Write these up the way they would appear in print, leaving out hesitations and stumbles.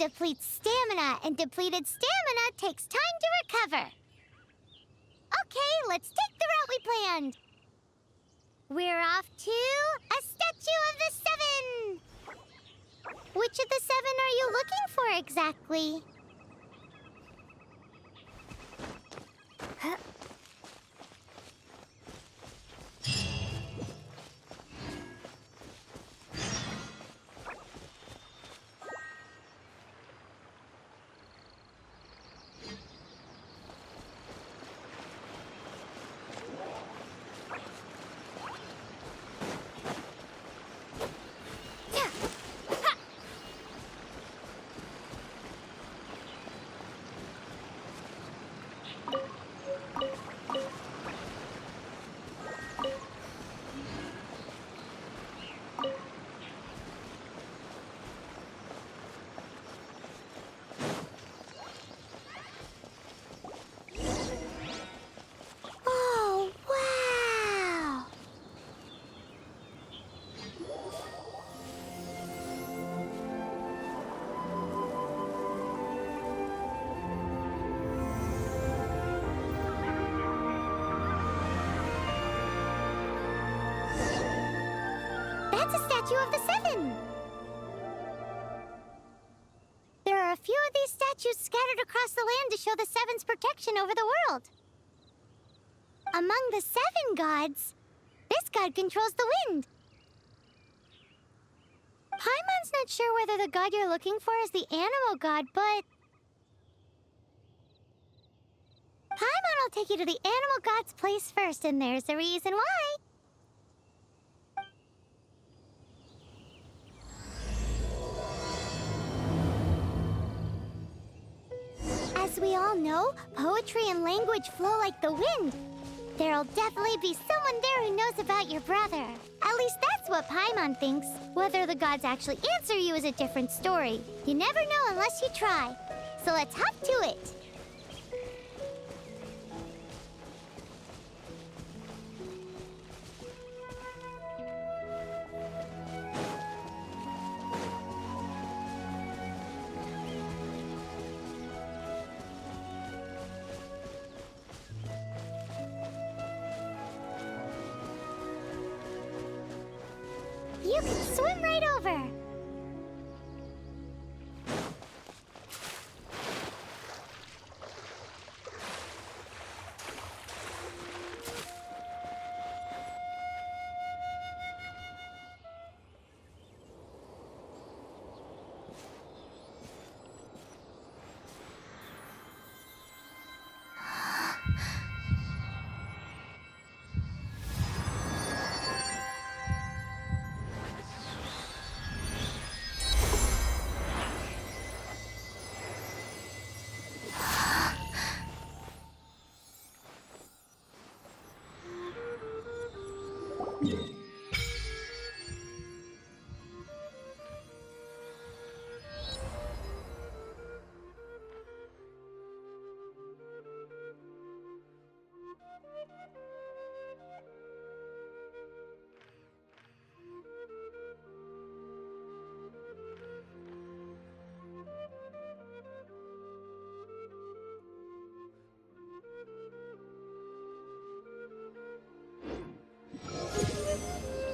depletes stamina, and depleted stamina takes time to recover. Okay, let's take the route we planned. We're off to a Statue of the Seven! Which of the seven are you looking for exactly? Huh? Oh, wow! That's a Statue of the Seven! There are a few of these statues scattered across the land to show the Seven's protection over the world. Among the seven gods, this god controls the wind. Paimon's not sure whether the god you're looking for is the animal god, but Paimon will take you to the animal god's place first, and there's the reason why. As we all know, poetry and language flow like the wind. There'll definitely be someone there who knows about your brother. At least that's what Paimon thinks. Whether the gods actually answer you is a different story. You never know unless you try. So let's hop to it. You can swim right over.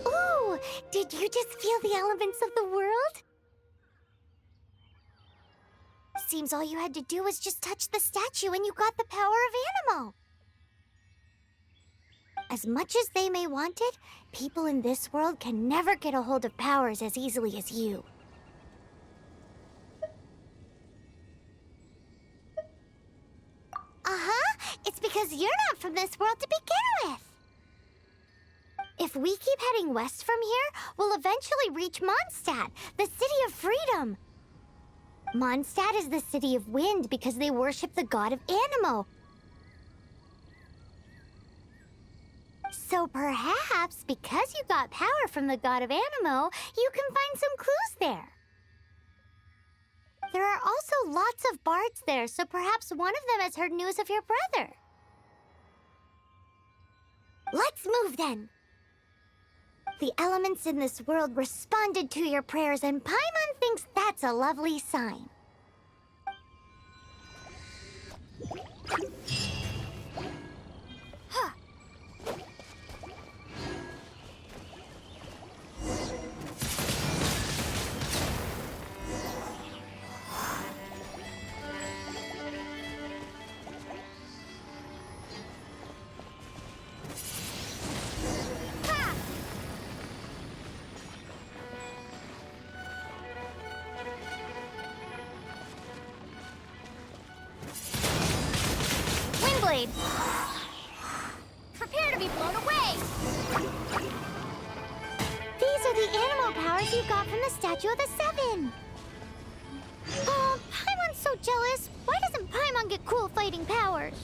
Ooh, did you just feel the elements of the world? Seems all you had to do was just touch the statue and you got the power of Animo. As much as they may want it, people in this world can never get a hold of powers as easily as you. It's because you're not from this world to begin with. If we keep heading west from here, we'll eventually reach Mondstadt, the City of Freedom. Mondstadt is the City of Wind because they worship the god of Animo. So perhaps, because you got power from the god of Animo, you can find some clues there. There are also lots of bards there, so perhaps one of them has heard news of your brother. Let's move then. The elements in this world responded to your prayers, and Paimon thinks that's a lovely sign. blade. Prepare to be blown away! These are the animal powers you got from the Statue of the Seven! Oh, Paimon's so jealous. Why doesn't Paimon get cool fighting powers?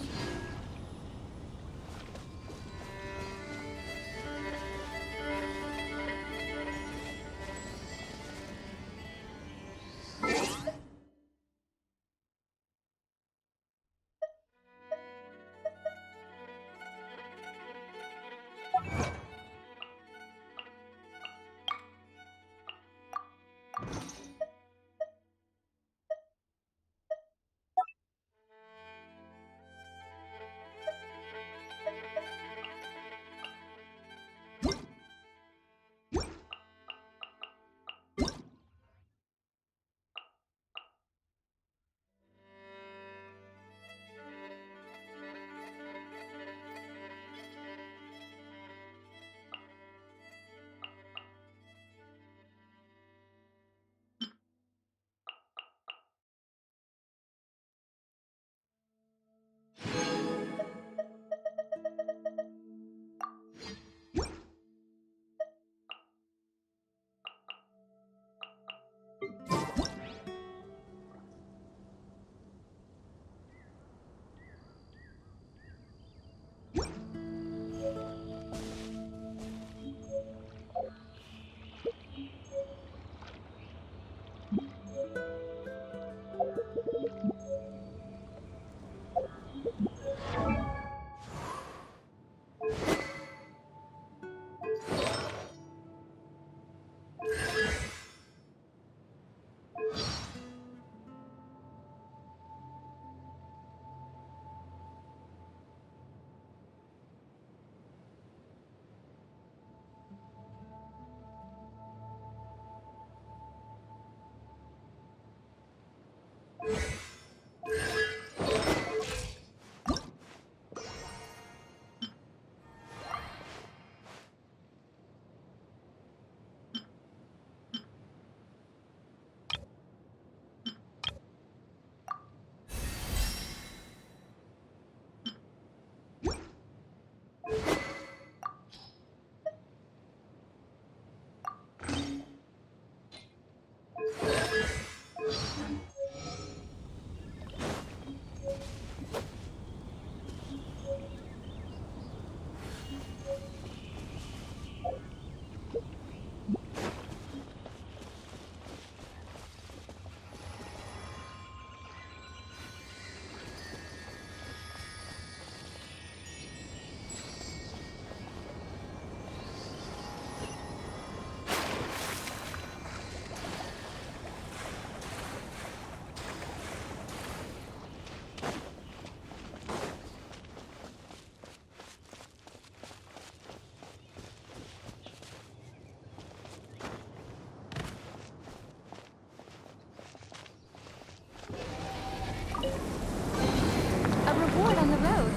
Reward on the road.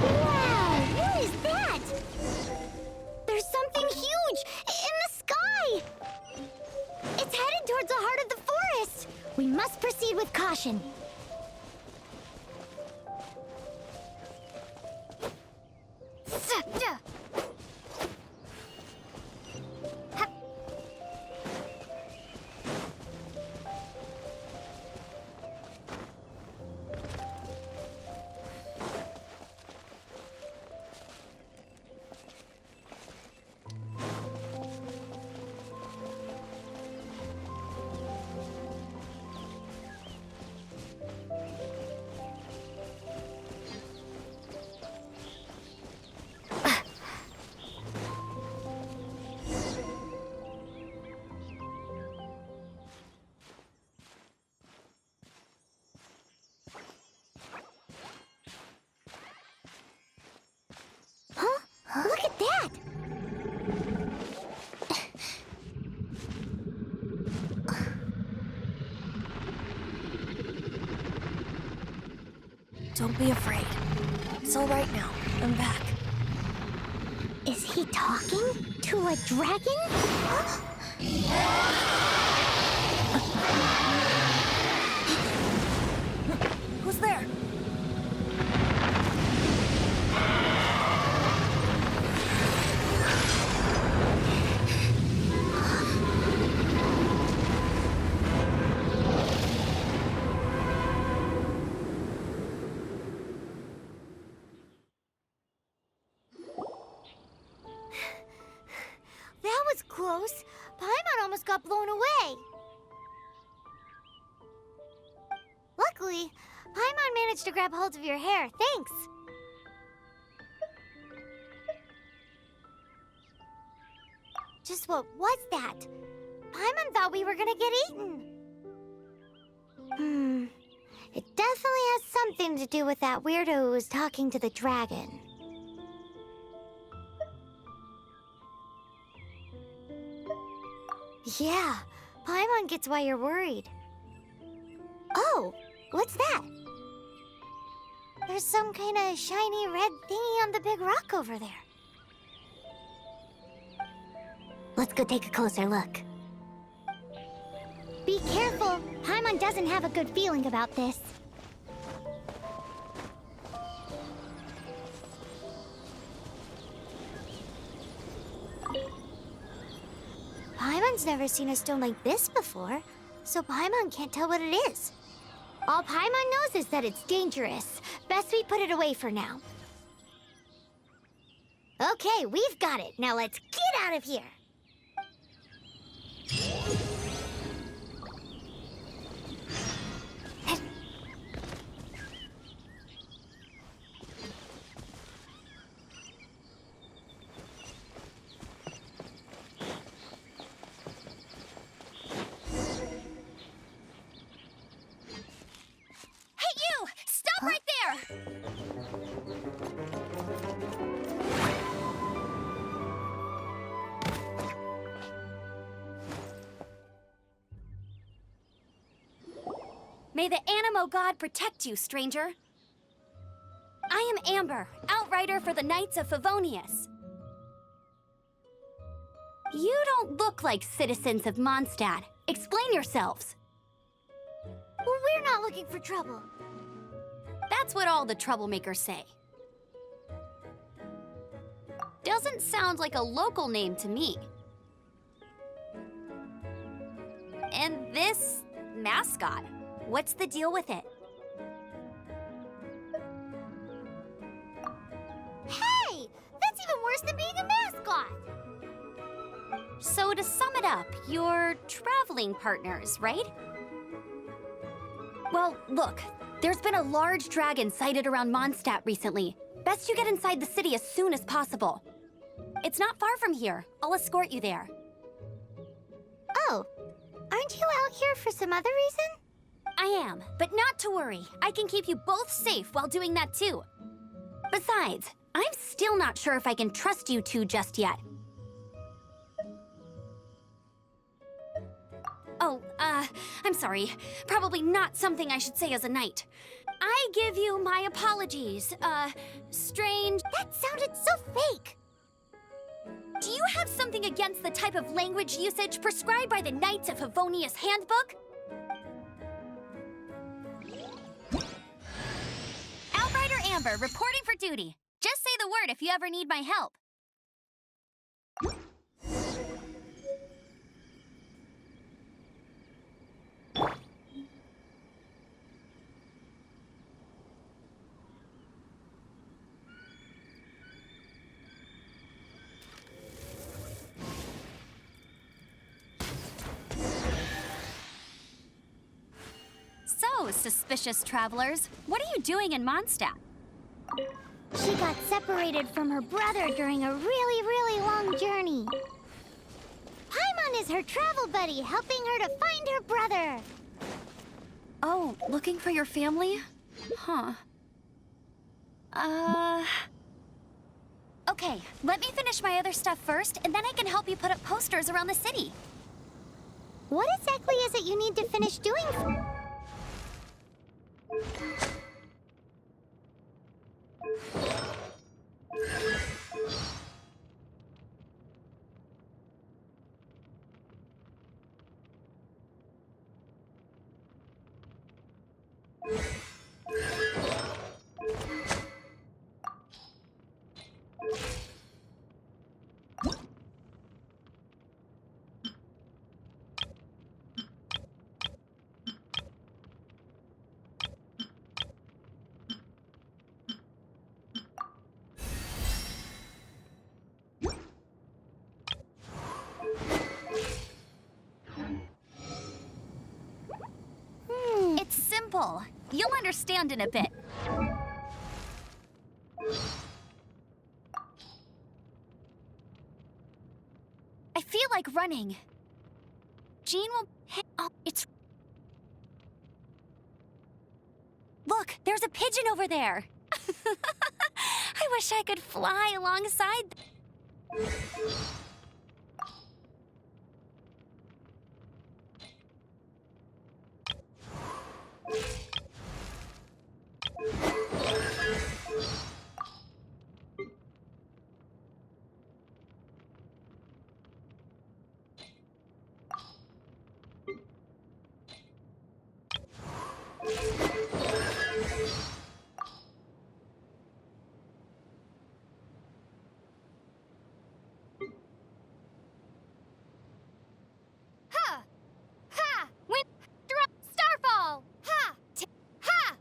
Wow! What is that? There's something huge in the sky! It's headed towards the heart of the forest! We must proceed with caution. Look at that! Don't be afraid. It's all right now. I'm back. Is he talking to a dragon? Who's there? got blown away. Luckily, Paimon managed to grab hold of your hair. Thanks. Just what was that? Paimon thought we were gonna get eaten. It definitely has something to do with that weirdo who was talking to the dragon. Yeah, Paimon gets why you're worried. Oh, what's that? There's some kind of shiny red thingy on the big rock over there. Let's go take a closer look. Be careful! Paimon doesn't have a good feeling about this. Paimon's never seen a stone like this before, so Paimon can't tell what it is. All Paimon knows is that it's dangerous. Best we put it away for now. Okay, we've got it. Now let's get out of here. Stop right there! May the Animo God protect you, stranger. I am Amber, outrider for the Knights of Favonius. You don't look like citizens of Mondstadt. Explain yourselves. We're not looking for trouble. That's what all the troublemakers say. Doesn't sound like a local name to me. And this mascot, what's the deal with it? Hey! That's even worse than being a mascot! So to sum it up, you're traveling partners, right? Well, look. There's been a large dragon sighted around Mondstadt recently. Best you get inside the city as soon as possible. It's not far from here. I'll escort you there. Oh, aren't you out here for some other reason? I am, but not to worry. I can keep you both safe while doing that too. Besides, I'm still not sure if I can trust you two just yet. Oh, I'm sorry. Probably not something I should say as a knight. I give you my apologies, strange... That sounded so fake! Do you have something against the type of language usage prescribed by the Knights of Favonius Handbook? Outrider Amber, reporting for duty. Just say the word if you ever need my help. So, suspicious travelers, what are you doing in Mondstadt? She got separated from her brother during a really long journey. Paimon is her travel buddy, helping her to find her brother. Oh, looking for your family? Huh. Okay, let me finish my other stuff first, and then I can help you put up posters around the city. What exactly is it you need to finish doing? simple. You'll understand in a bit. I feel like running. Jean will... Oh, it's... Look, there's a pigeon over there. I wish I could fly alongside... Ha! Ha! Wind... Starfall! Ha! Ha!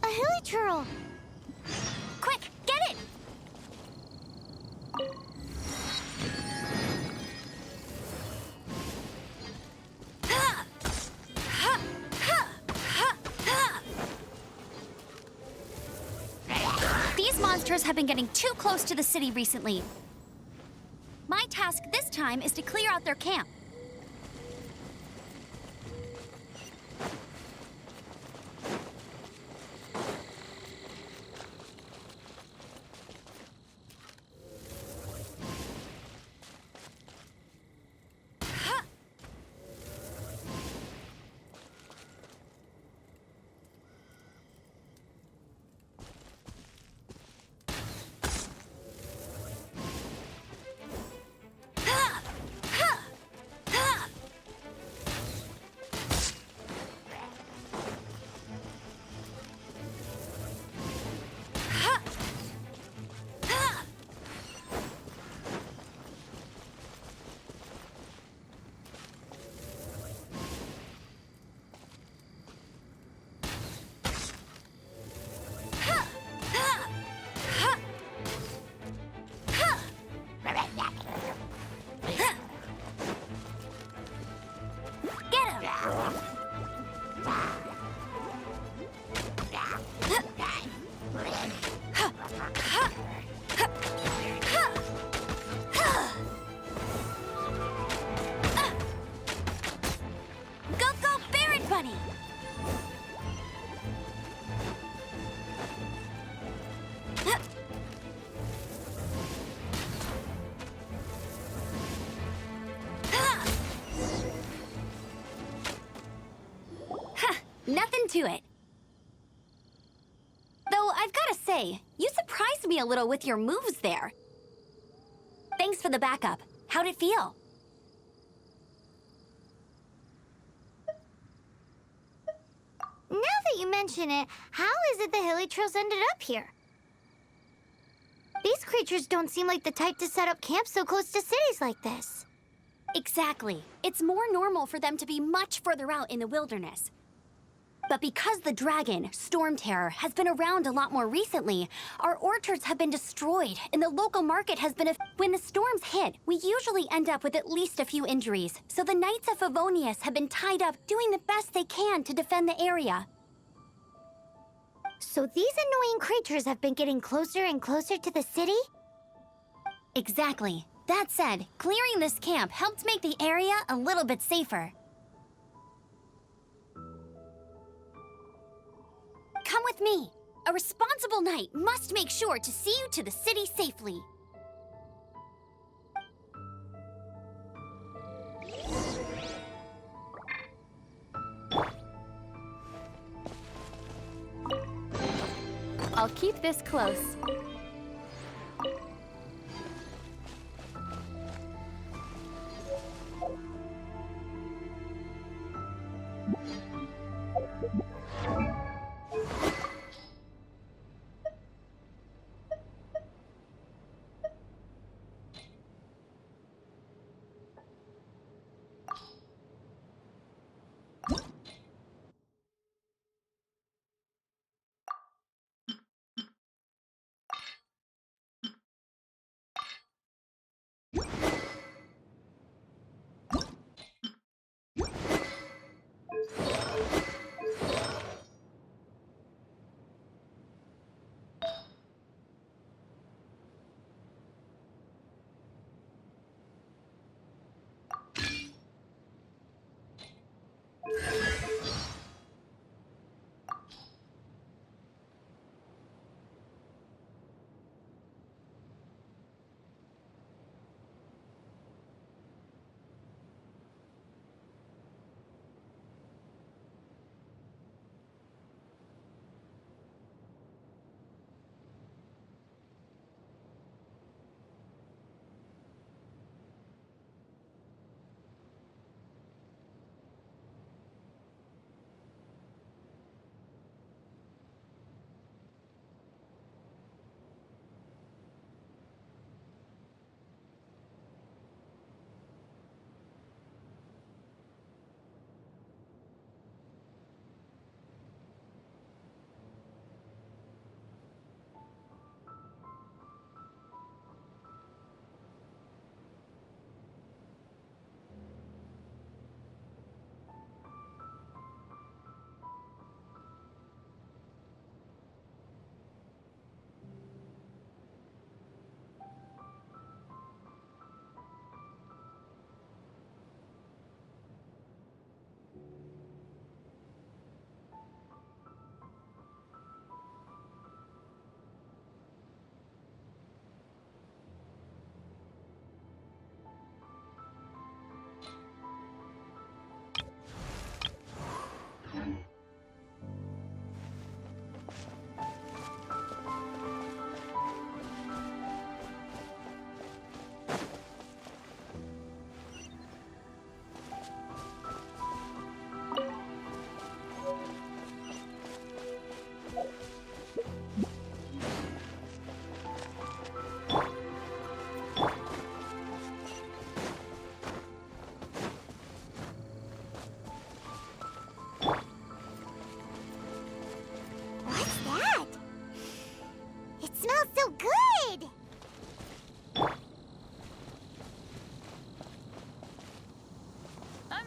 A hilichurl! Quick, get it! Ha! Ha! Ha! Ha! Ha! These monsters have been getting too close to the city recently. My task this time is to clear out their camp. Nothing to it. Though I've gotta say, you surprised me a little with your moves there. Thanks for the backup. How'd it feel? Now that you mention it, how is it the hilichurls ended up here? These creatures don't seem like the type to set up camp so close to cities like this. Exactly. It's more normal for them to be much further out in the wilderness. But because the dragon, Storm Terror, has been around a lot more recently, our orchards have been destroyed and the local market has been... When the storms hit, we usually end up with at least a few injuries, so the Knights of Favonius have been tied up doing the best they can to defend the area. So these annoying creatures have been getting closer and closer to the city? Exactly. That said, clearing this camp helped make the area a little bit safer. Come with me. A responsible knight must make sure to see you to the city safely. I'll keep this close.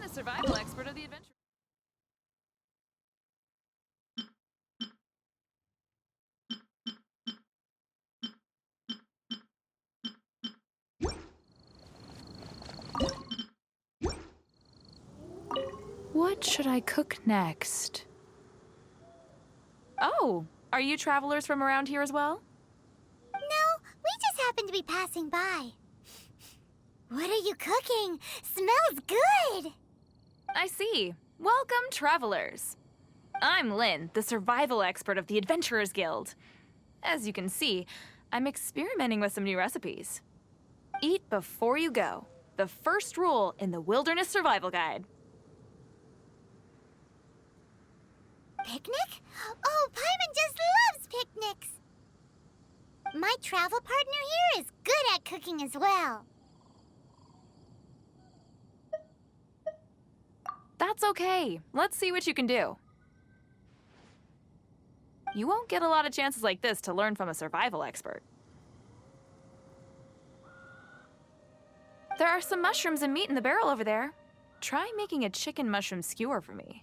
the survival expert of the adventure. What should I cook next? Oh, are you travelers from around here as well? No, we just happen to be passing by. What are you cooking? Smells good! I see. Welcome, travelers. I'm Lynn, the survival expert of the Adventurers Guild. As you can see, I'm experimenting with some new recipes. Eat before you go. The first rule in the Wilderness Survival Guide. Picnic? Oh, Paimon just loves picnics! My travel partner here is good at cooking as well. That's okay. Let's see what you can do. You won't get a lot of chances like this to learn from a survival expert. There are some mushrooms and meat in the barrel over there. Try making a chicken mushroom skewer for me.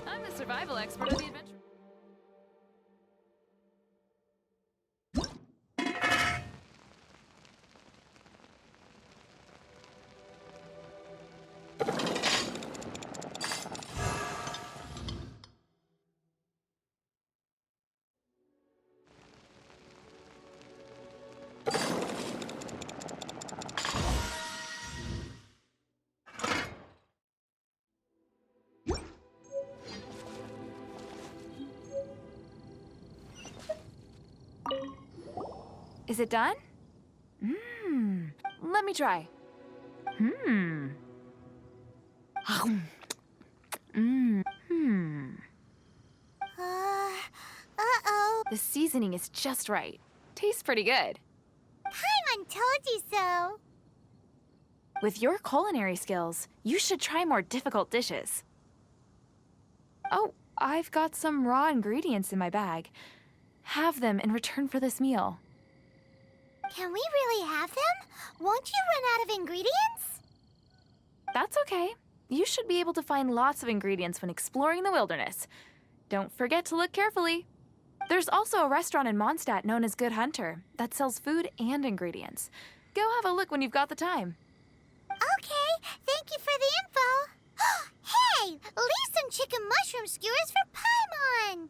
I'm the survival expert of the adventure. Is it done? Let me try. Uh-oh. The seasoning is just right. Tastes pretty good. Paimon told you so. With your culinary skills, you should try more difficult dishes. Oh, I've got some raw ingredients in my bag. Have them in return for this meal. Can we really have them? Won't you run out of ingredients? That's okay. You should be able to find lots of ingredients when exploring the wilderness. Don't forget to look carefully. There's also a restaurant in Mondstadt known as Good Hunter that sells food and ingredients. Go have a look when you've got the time. Okay, thank you for the info. Hey, leave some chicken mushroom skewers for Paimon.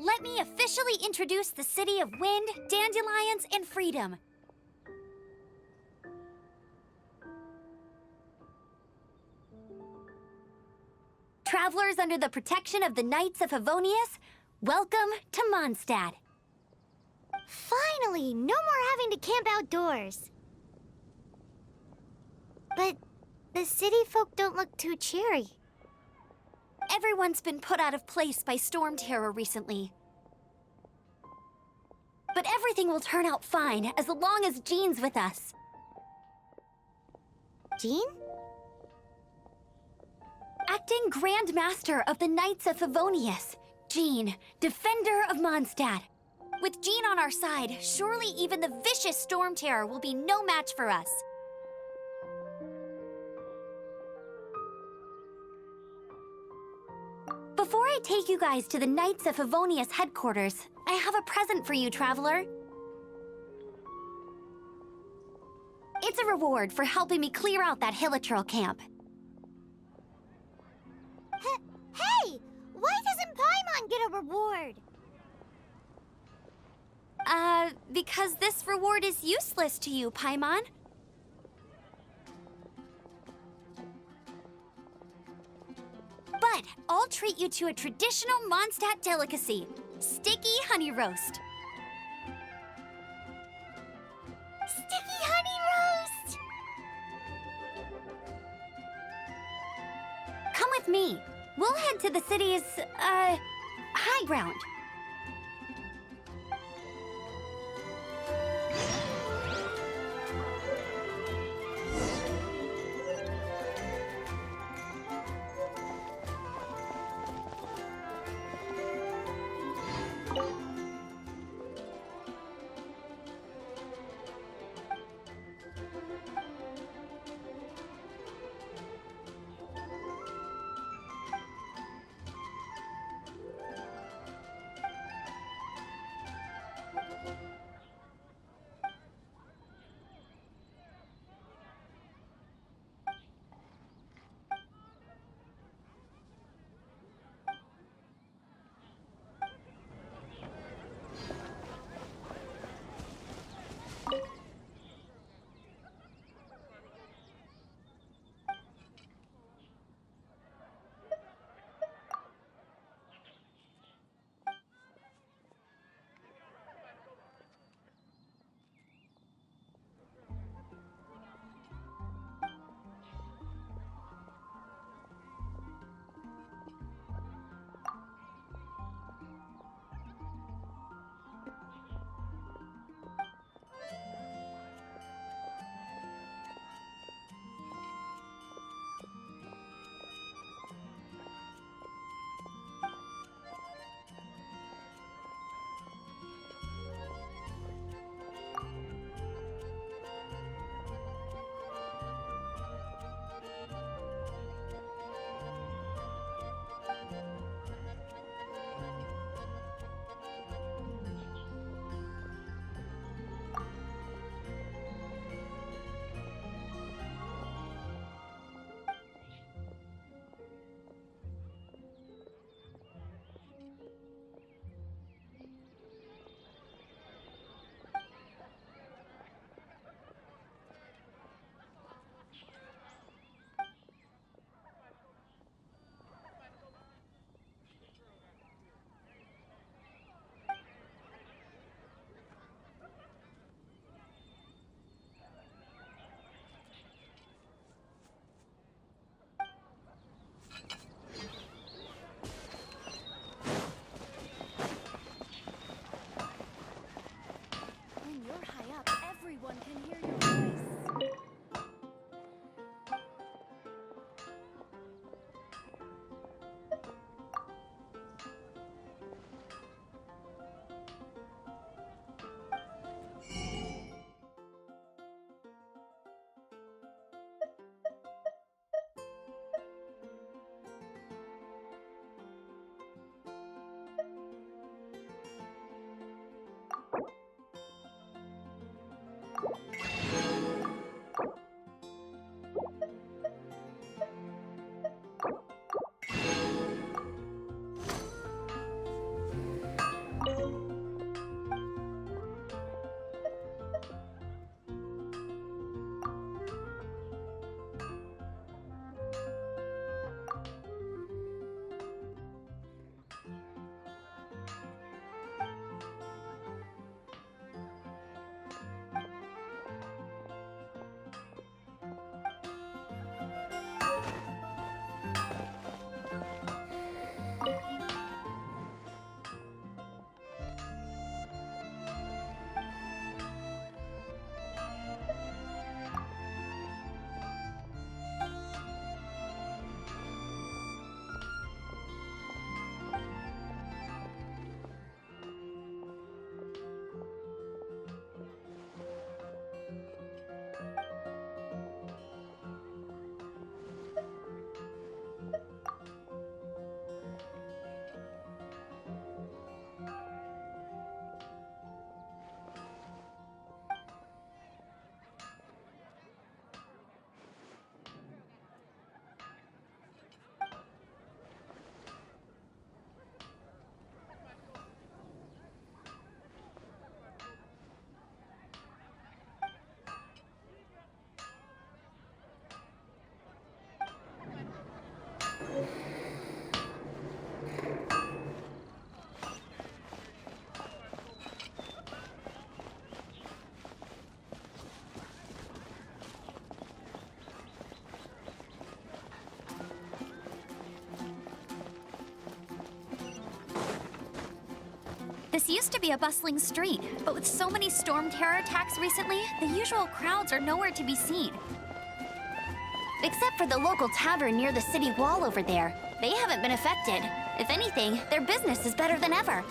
Let me officially introduce the city of wind, dandelions, and freedom. Travelers under the protection of the Knights of Favonius, welcome to Mondstadt. Finally, no more having to camp outdoors. But the city folk don't look too cheery. Everyone's been put out of place by storm terror recently. But everything will turn out fine as long as Jean's with us. Jean? Acting Grand Master of the Knights of Favonius, Jean, Defender of Mondstadt. With Jean on our side, surely even the vicious Storm Terror will be no match for us. Before I take you guys to the Knights of Favonius headquarters, I have a present for you, Traveler. It's a reward for helping me clear out that Hilichurl camp. Hey! Why doesn't Paimon get a reward? Because this reward is useless to you, Paimon. But I'll treat you to a traditional Mondstadt delicacy, sticky honey roast. Sticky honey roast! Come with me. We'll head to the city's, high ground. Everyone can hear your voice. This used to be a bustling street, but with so many storm terror attacks recently, the usual crowds are nowhere to be seen. Except for the local tavern near the city wall over there. They haven't been affected. If anything, their business is better than ever.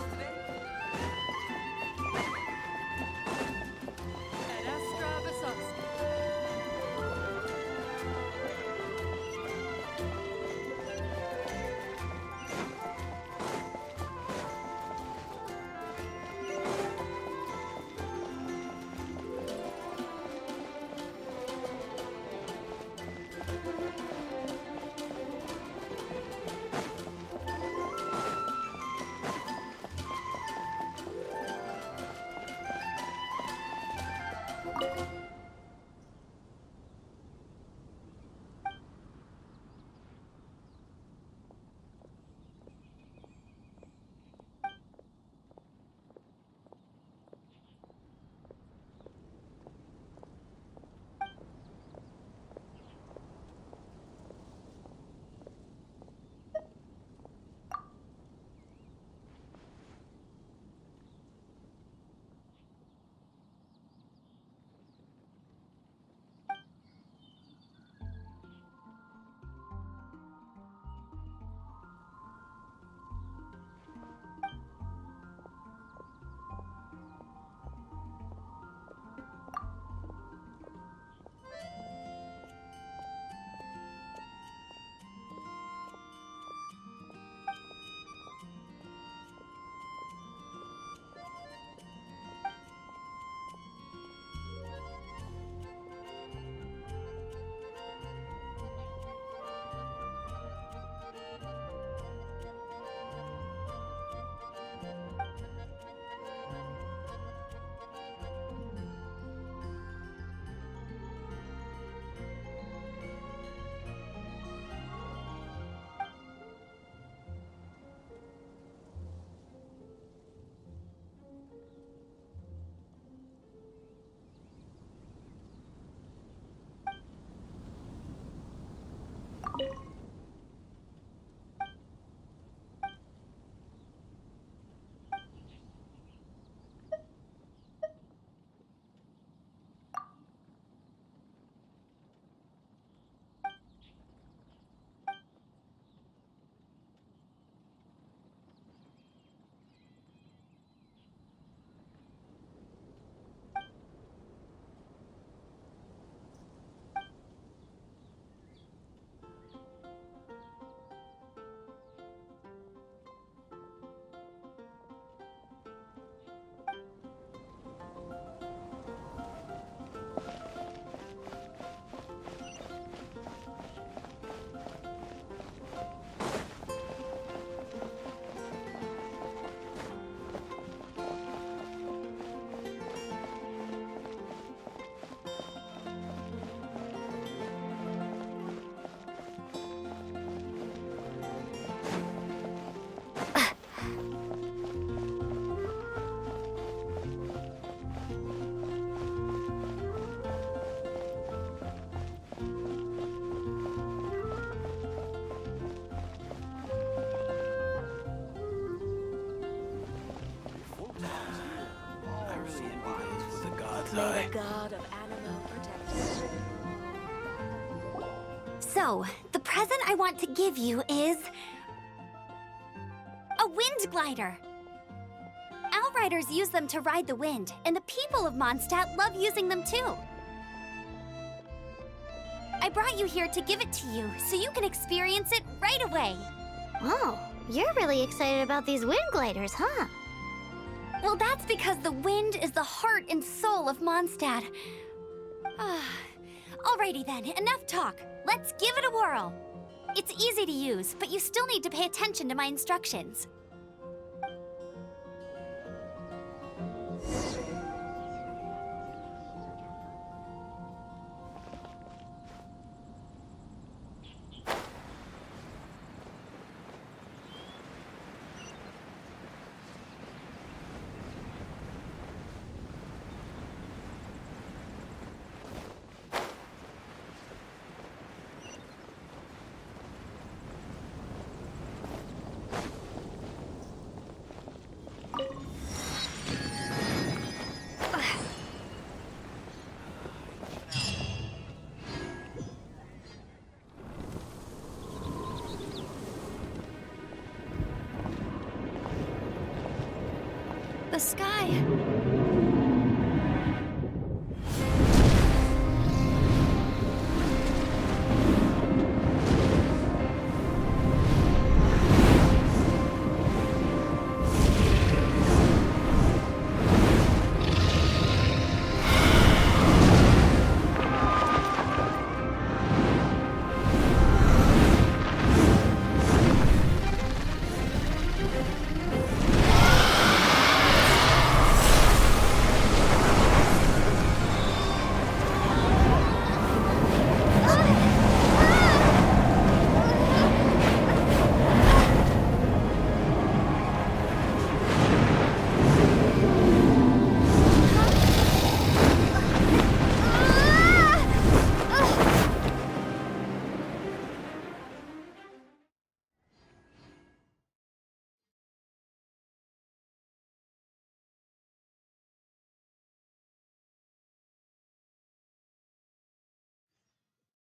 May the god of anima protect you. So, the present I want to give you is... a wind glider! Outriders use them to ride the wind, and the people of Mondstadt love using them too. I brought you here to give it to you, so you can experience it right away. Oh, you're really excited about these wind gliders, huh? Well, that's because the wind is the heart and soul of Mondstadt. Alrighty then, enough talk. Let's give it a whirl. It's easy to use, but you still need to pay attention to my instructions. the sky.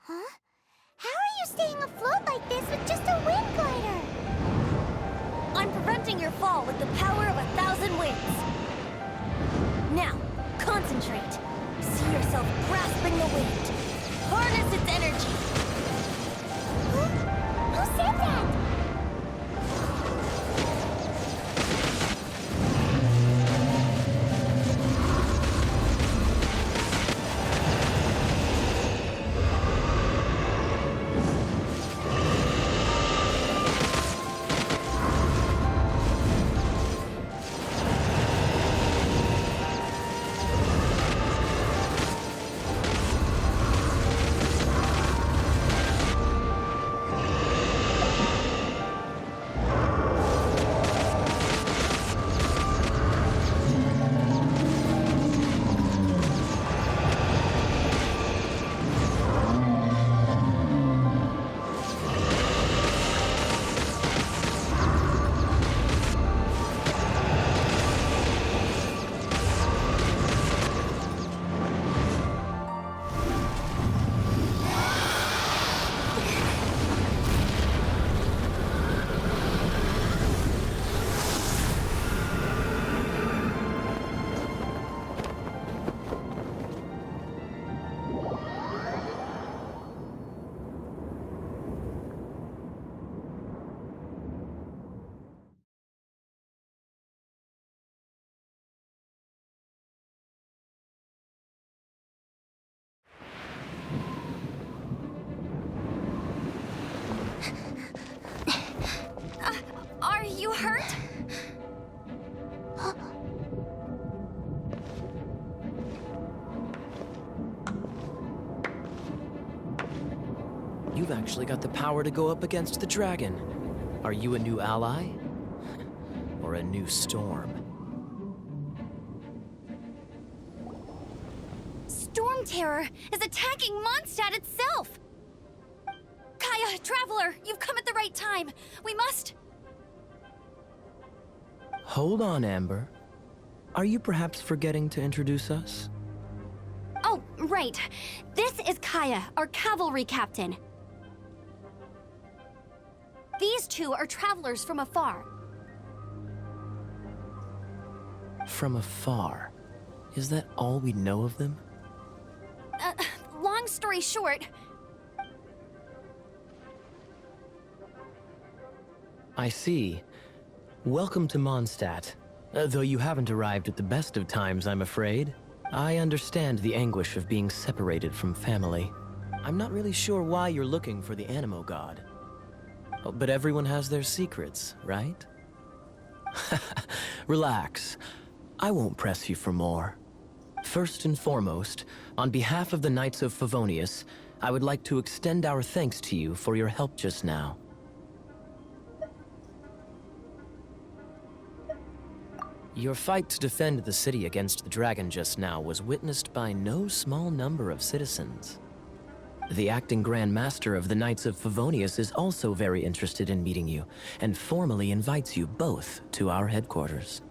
Huh? How are you staying afloat like this with just a wind glider? I'm preventing your fall with the power of 1,000 winds. Now, concentrate. See yourself grasping the wind. Harness its energy. Huh? Who said that? Are you hurt? You've actually got the power to go up against the dragon. Are you a new ally? Or a new storm? Storm Terror is attacking Mondstadt itself! Kaya, Traveler, you've come at the right time. We must... Hold on, Amber. Are you perhaps forgetting to introduce us? Oh, right. This is Kaya, our cavalry captain. These two are travelers from afar. From afar. Is that all we know of them? Long story short... I see. Welcome to Mondstadt. Though you haven't arrived at the best of times, I'm afraid. I understand the anguish of being separated from family. I'm not really sure why you're looking for the Animo God. Oh, but everyone has their secrets, right? Relax. I won't press you for more. First and foremost, on behalf of the Knights of Favonius, I would like to extend our thanks to you for your help just now. Your fight to defend the city against the dragon just now was witnessed by no small number of citizens. The acting Grand Master of the Knights of Favonius is also very interested in meeting you, and formally invites you both to our headquarters.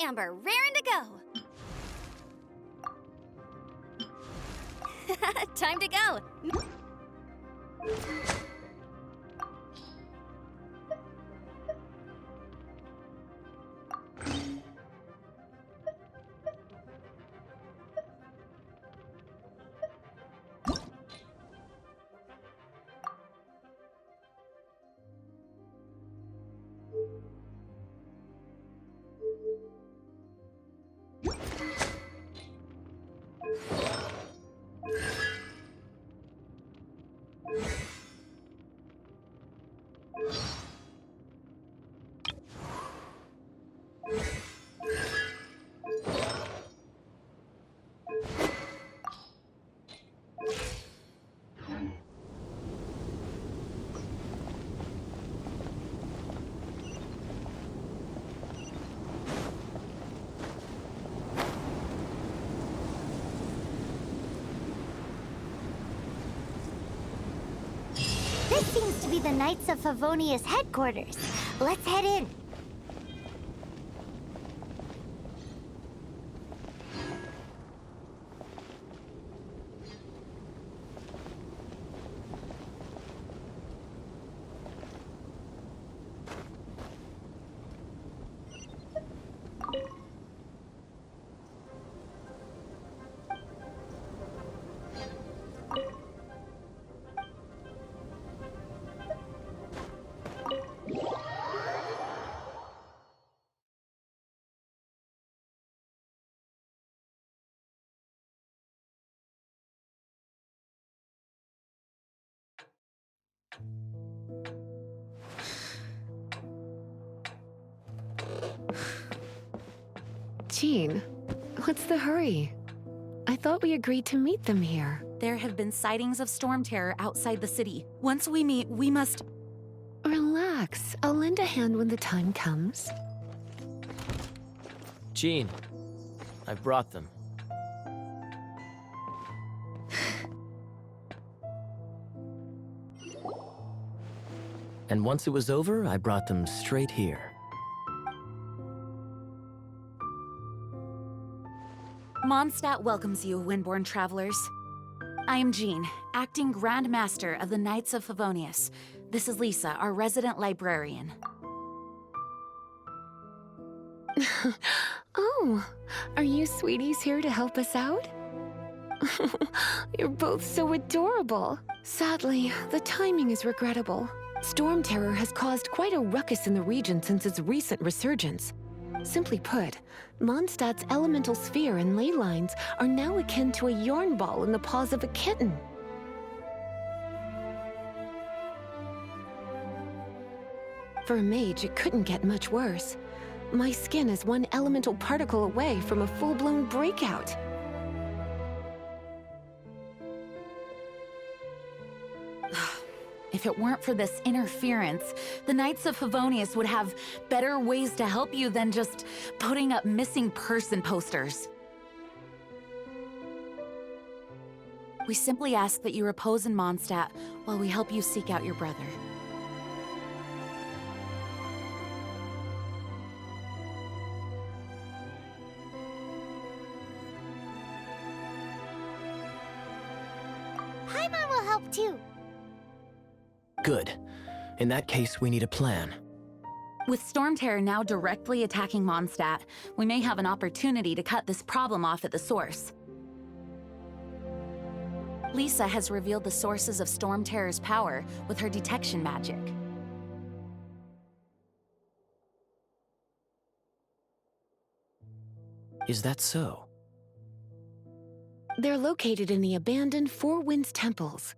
Amber, raring to go. Time to go. This seems to be the Knights of Favonia's headquarters. Let's head in. Jean, what's the hurry? I thought we agreed to meet them here. There have been sightings of storm terror outside the city. Once we meet, we must... Relax. I'll lend a hand when the time comes. Jean, I've brought them. And once it was over, I brought them straight here. Mondstadt welcomes you, Windborn travelers. I am Jean, acting Grand Master of the Knights of Favonius. This is Lisa, our resident librarian. Oh, are you sweeties here to help us out? You're both so adorable. Sadly, the timing is regrettable. Storm terror has caused quite a ruckus in the region since its recent resurgence. Simply put, Mondstadt's elemental sphere and ley lines are now akin to a yarn ball in the paws of a kitten. For a mage, it couldn't get much worse. My skin is one elemental particle away from a full-blown breakout. If it weren't for this interference, the Knights of Favonius would have better ways to help you than just putting up missing person posters. We simply ask that you repose in Mondstadt while we help you seek out your brother. Paimon will help too. Good. In that case, we need a plan. With storm terror now directly attacking Mondstadt, we may have an opportunity to cut this problem off at the source. Lisa has revealed the sources of storm terror's power with her detection magic. Is that so? They're located in the abandoned Four Winds temples.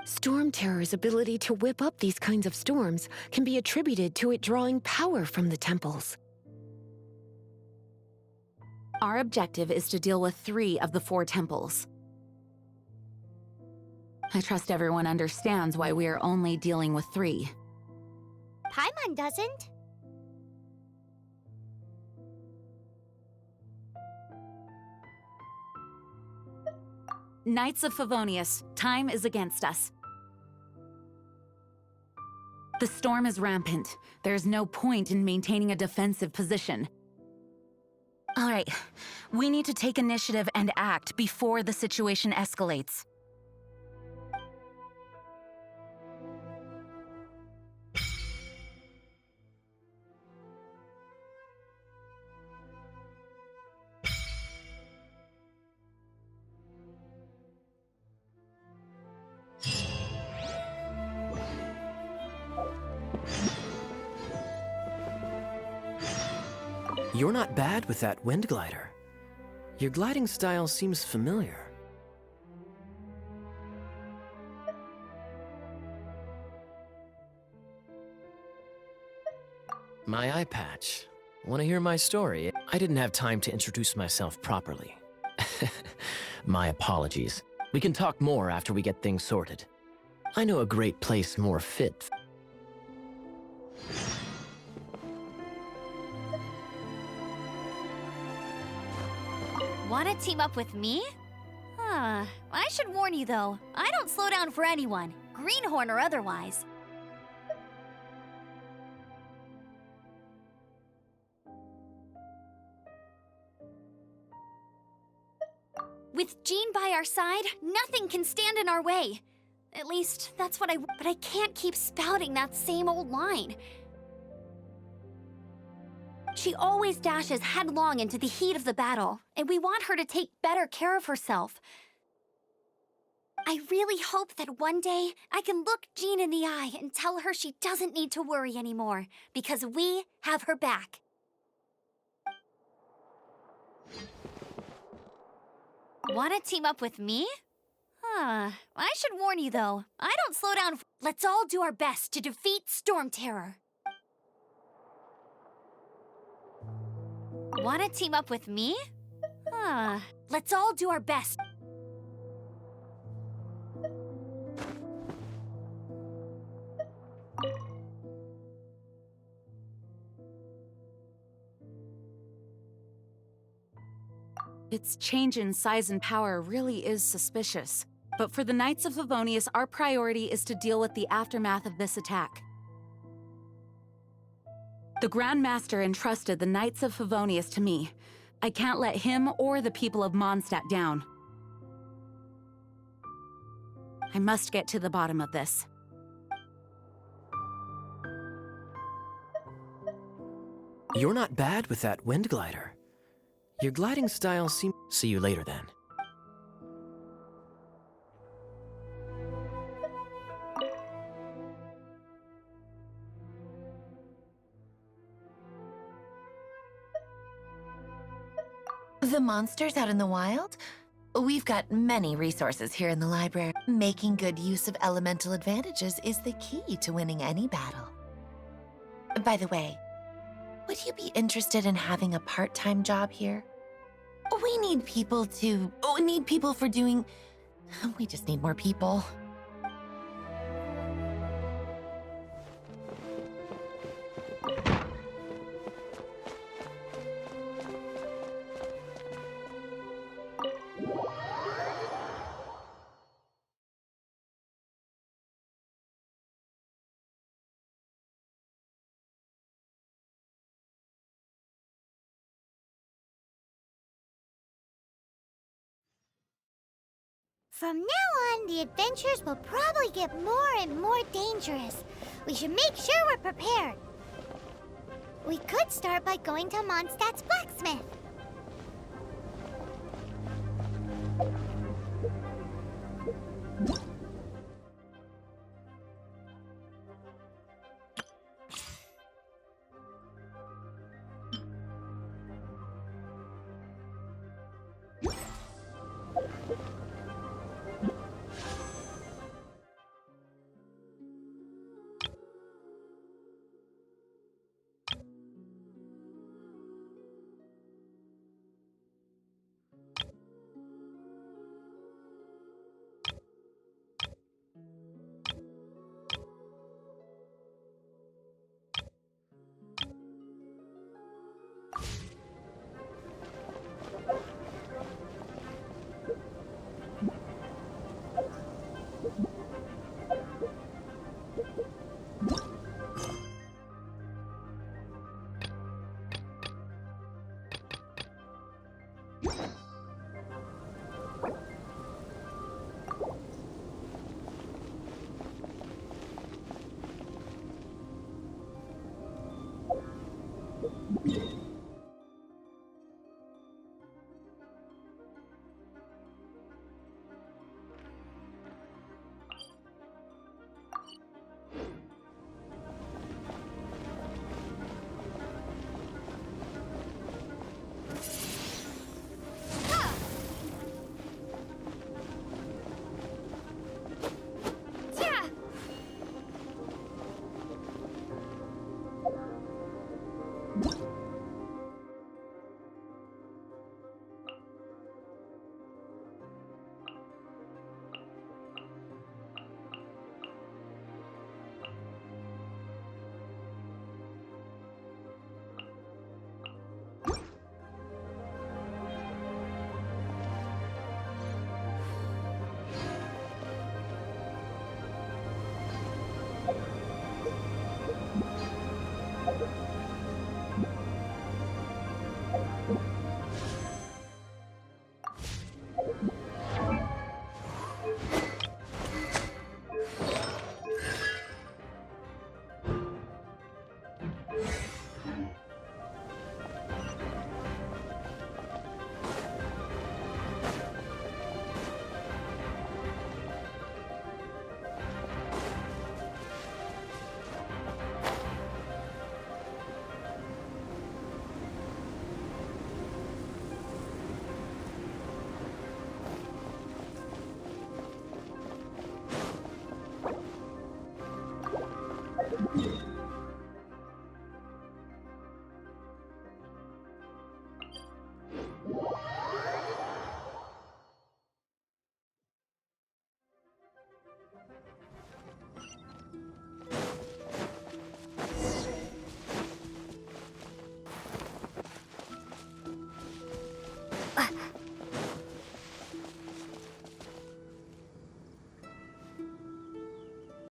Storm terror's ability to whip up these kinds of storms can be attributed to it drawing power from the temples. Our objective is to deal with 3 of the 4 temples. I trust everyone understands why we are only dealing with 3. Paimon doesn't. Knights of Favonius, time is against us. The storm is rampant. There's no point in maintaining a defensive position. All right, we need to take initiative and act before the situation escalates. You're not bad with that wind glider. Your gliding style seems familiar. My eye patch. Want to hear my story? I didn't have time to introduce myself properly. My apologies. We can talk more after we get things sorted. I know a great place more fit. Wanna team up with me? I should warn you though, I don't slow down for anyone, greenhorn or otherwise. With Jean by our side, nothing can stand in our way. At least, that's what but I can't keep spouting that same old line. She always dashes headlong into the heat of the battle, and we want her to take better care of herself. I really hope that one day I can look Jean in the eye and tell her she doesn't need to worry anymore, because we have her back. Wanna team up with me? I should warn you though, I don't slow down. Let's all do our best to defeat Storm Terror. Wanna team up with me? Let's all do our best. Its change in size and power really is suspicious. But for the Knights of Favonius, our priority is to deal with the aftermath of this attack. The Grand Master entrusted the Knights of Favonius to me. I can't let him or the people of Mondstadt down. I must get to the bottom of this. You're not bad with that wind glider. Your gliding style seems... See you later then. The monsters out in the wild? We've got many resources here in the library. Making good use of elemental advantages is the key to winning any battle. By the way, would you be interested in having a part-time job here? We need people for doing... We just need more people. From now on, the adventures will probably get more and more dangerous. We should make sure we're prepared. We could start by going to Mondstadt's blacksmith.